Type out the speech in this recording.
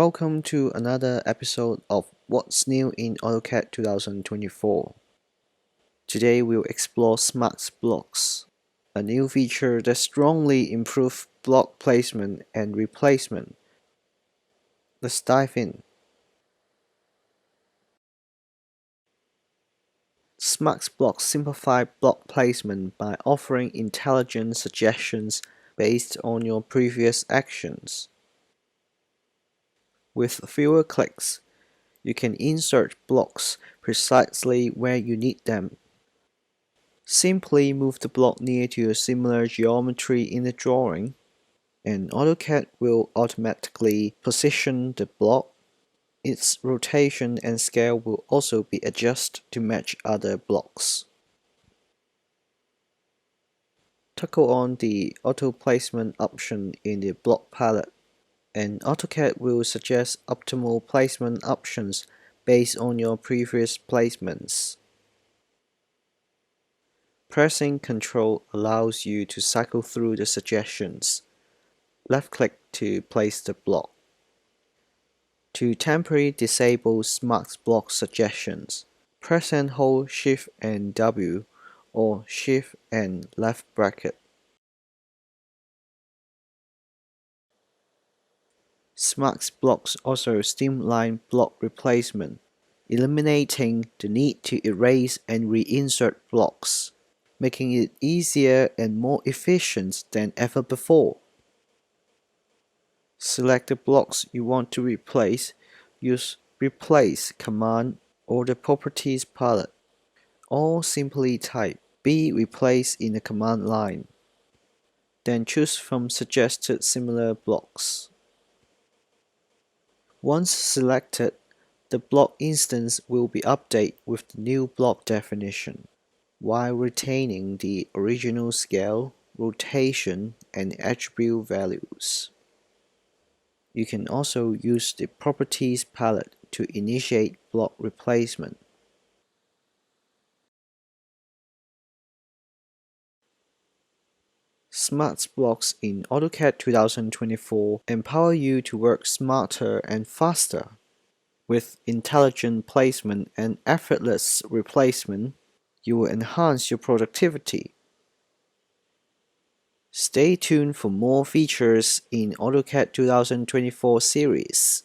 Welcome to another episode of What's New in AutoCAD 2024. Today we'll explore Smart Blocks, a new feature that strongly improves block placement and replacement. Let's dive in. Smart Blocks simplify block placement by offering intelligent suggestions based on your previous actions. With fewer clicks, you can insert blocks precisely where you need them. Simply move the block near to a similar geometry in the drawing, and AutoCAD will automatically position the block. Its rotation and scale will also be adjusted to match other blocks. Toggle on the Auto Placement option in the block palette, and AutoCAD will suggest optimal placement options based on your previous placements. Pressing Ctrl allows you to cycle through the suggestions. Left-click to place the block. To temporarily disable Smart Block suggestions, press and hold Shift and W or Shift and left bracket. Smart Blocks also streamline block replacement, eliminating the need to erase and reinsert blocks, making it easier and more efficient than ever before. Select the blocks you want to replace, use Replace command or the Properties palette, or simply type Be replaced in the command line. Then choose from suggested similar blocks. Once selected, the block instance will be updated with the new block definition, while retaining the original scale, rotation, and attribute values. You can also use the Properties palette to initiate block replacement. Smart Blocks in AutoCAD 2024 empower you to work smarter and faster. With intelligent placement and effortless replacement, you will enhance your productivity. Stay tuned for more features in AutoCAD 2024 series.